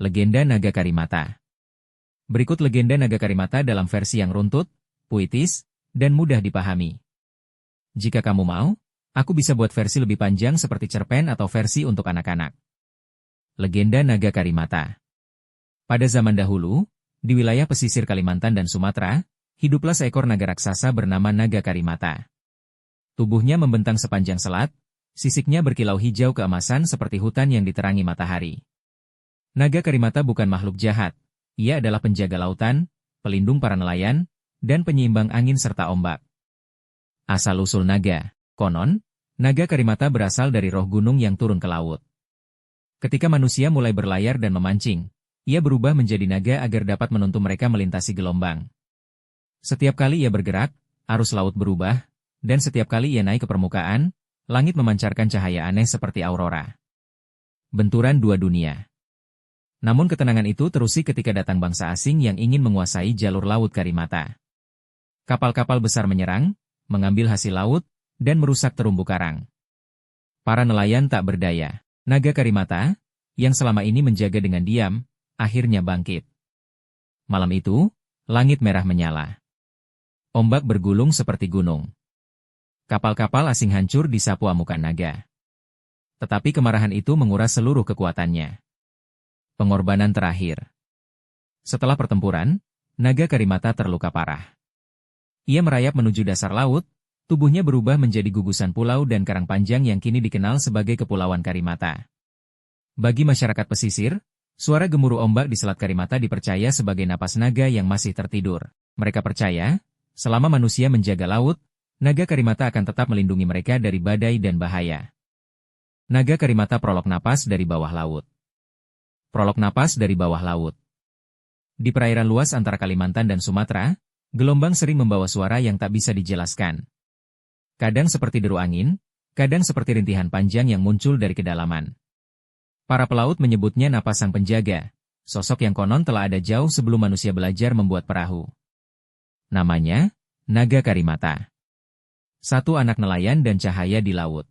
Legenda Naga Karimata. Berikut legenda Naga Karimata dalam versi yang runtut, puitis, dan mudah dipahami. Jika kamu mau, aku bisa buat versi lebih panjang seperti cerpen atau versi untuk anak-anak. Legenda Naga Karimata. Pada zaman dahulu, di wilayah pesisir Kalimantan dan Sumatera, hiduplah seekor naga raksasa bernama Naga Karimata. Tubuhnya membentang sepanjang selat, sisiknya berkilau hijau keemasan seperti hutan yang diterangi matahari. Naga Karimata bukan makhluk jahat, ia adalah penjaga lautan, pelindung para nelayan, dan penyeimbang angin serta ombak. Asal-usul naga. Konon, Naga Karimata berasal dari roh gunung yang turun ke laut. Ketika manusia mulai berlayar dan memancing, ia berubah menjadi naga agar dapat menuntun mereka melintasi gelombang. Setiap kali ia bergerak, arus laut berubah, dan setiap kali ia naik ke permukaan, langit memancarkan cahaya aneh seperti aurora. Benturan dua dunia. Namun ketenangan itu terusik ketika datang bangsa asing yang ingin menguasai jalur laut Karimata. Kapal-kapal besar menyerang, mengambil hasil laut, dan merusak terumbu karang. Para nelayan tak berdaya. Naga Karimata, yang selama ini menjaga dengan diam, akhirnya bangkit. Malam itu, langit merah menyala. Ombak bergulung seperti gunung. Kapal-kapal asing hancur disapu amukan naga. Tetapi kemarahan itu menguras seluruh kekuatannya. Pengorbanan terakhir. Setelah pertempuran, Naga Karimata terluka parah. Ia merayap menuju dasar laut, tubuhnya berubah menjadi gugusan pulau dan karang panjang yang kini dikenal sebagai Kepulauan Karimata. Bagi masyarakat pesisir, suara gemuruh ombak di Selat Karimata dipercaya sebagai napas naga yang masih tertidur. Mereka percaya, selama manusia menjaga laut, Naga Karimata akan tetap melindungi mereka dari badai dan bahaya. Naga Karimata prolog napas dari bawah laut. Prolog napas dari bawah laut. Di perairan luas antara Kalimantan dan Sumatera, gelombang sering membawa suara yang tak bisa dijelaskan. Kadang seperti deru angin, kadang seperti rintihan panjang yang muncul dari kedalaman. Para pelaut menyebutnya napas sang penjaga, sosok yang konon telah ada jauh sebelum manusia belajar membuat perahu. Namanya, Naga Karimata. Satu anak nelayan dan cahaya di laut.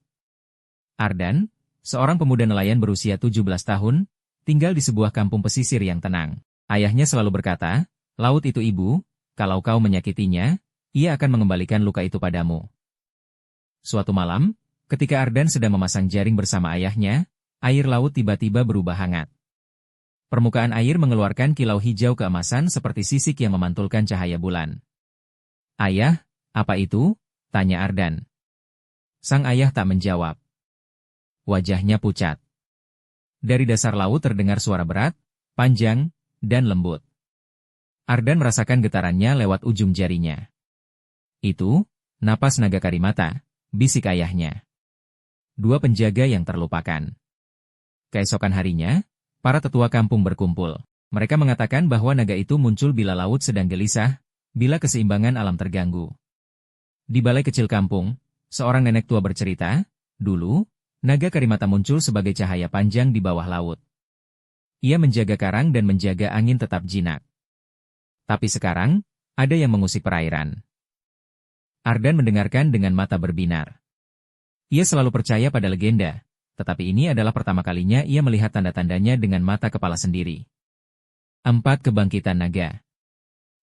Ardan, seorang pemuda nelayan berusia 17 tahun, tinggal di sebuah kampung pesisir yang tenang. Ayahnya selalu berkata, "Laut itu ibu, kalau kau menyakitinya, ia akan mengembalikan luka itu padamu." Suatu malam, ketika Ardan sedang memasang jaring bersama ayahnya, air laut tiba-tiba berubah hangat. Permukaan air mengeluarkan kilau hijau keemasan seperti sisik yang memantulkan cahaya bulan. "Ayah, apa itu?" tanya Ardan. Sang ayah tak menjawab. Wajahnya pucat. Dari dasar laut terdengar suara berat, panjang, dan lembut. Ardan merasakan getarannya lewat ujung jarinya. "Itu, napas Naga Karimata," bisik ayahnya. Dua penjaga yang terlupakan. Keesokan harinya, para tetua kampung berkumpul. Mereka mengatakan bahwa naga itu muncul bila laut sedang gelisah, bila keseimbangan alam terganggu. Di balai kecil kampung, seorang nenek tua bercerita, dulu, Naga Karimata muncul sebagai cahaya panjang di bawah laut. Ia menjaga karang dan menjaga angin tetap jinak. Tapi sekarang, ada yang mengusik perairan. Ardan mendengarkan dengan mata berbinar. Ia selalu percaya pada legenda, tetapi ini adalah pertama kalinya ia melihat tanda-tandanya dengan mata kepala sendiri. 4. Kebangkitan Naga.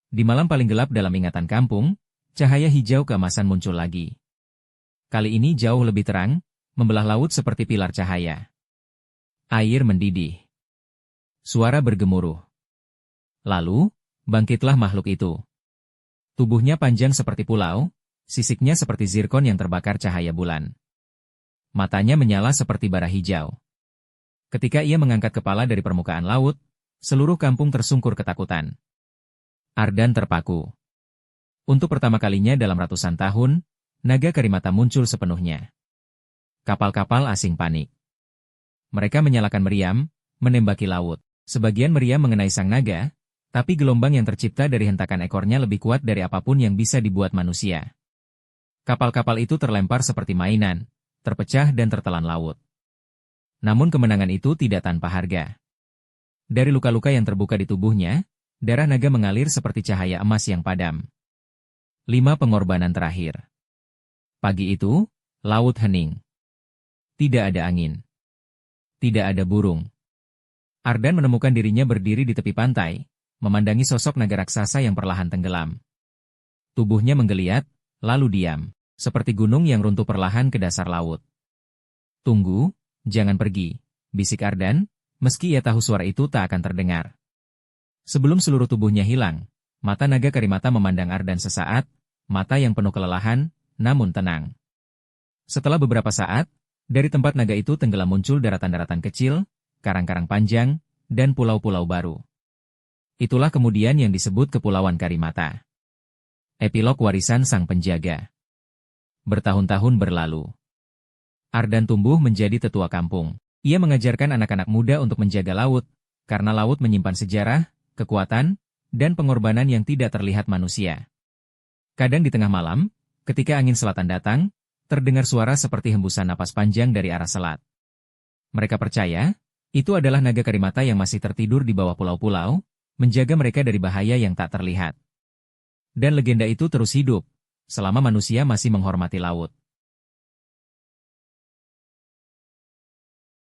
Di malam paling gelap dalam ingatan kampung, cahaya hijau keemasan muncul lagi. Kali ini jauh lebih terang, membelah laut seperti pilar cahaya. Air mendidih. Suara bergemuruh. Lalu, bangkitlah makhluk itu. Tubuhnya panjang seperti pulau, sisiknya seperti zirkon yang terbakar cahaya bulan. Matanya menyala seperti bara hijau. Ketika ia mengangkat kepala dari permukaan laut, seluruh kampung tersungkur ketakutan. Ardan terpaku. Untuk pertama kalinya dalam ratusan tahun, Naga Karimata muncul sepenuhnya. Kapal-kapal asing panik. Mereka menyalakan meriam, menembaki laut. Sebagian meriam mengenai sang naga, tapi gelombang yang tercipta dari hentakan ekornya lebih kuat dari apapun yang bisa dibuat manusia. Kapal-kapal itu terlempar seperti mainan, terpecah dan tertelan laut. Namun kemenangan itu tidak tanpa harga. Dari luka-luka yang terbuka di tubuhnya, darah naga mengalir seperti cahaya emas yang padam. 5. Pengorbanan terakhir. Pagi itu, laut hening. Tidak ada angin. Tidak ada burung. Ardan menemukan dirinya berdiri di tepi pantai, memandangi sosok naga raksasa yang perlahan tenggelam. Tubuhnya menggeliat, lalu diam, seperti gunung yang runtuh perlahan ke dasar laut. "Tunggu, jangan pergi," bisik Ardan, meski ia tahu suara itu tak akan terdengar. Sebelum seluruh tubuhnya hilang, mata naga karimata memandang Ardan sesaat, mata yang penuh kelelahan, namun tenang. Setelah beberapa saat, dari tempat naga itu tenggelam muncul daratan-daratan kecil, karang-karang panjang, dan pulau-pulau baru. Itulah kemudian yang disebut Kepulauan Karimata. Epilog Warisan Sang Penjaga. Bertahun-tahun berlalu. Ardan tumbuh menjadi tetua kampung. Ia mengajarkan anak-anak muda untuk menjaga laut, karena laut menyimpan sejarah, kekuatan, dan pengorbanan yang tidak terlihat manusia. Kadang di tengah malam, ketika angin selatan datang, terdengar suara seperti hembusan napas panjang dari arah selat. Mereka percaya, itu adalah naga karimata yang masih tertidur di bawah pulau-pulau, menjaga mereka dari bahaya yang tak terlihat. Dan legenda itu terus hidup, selama manusia masih menghormati laut.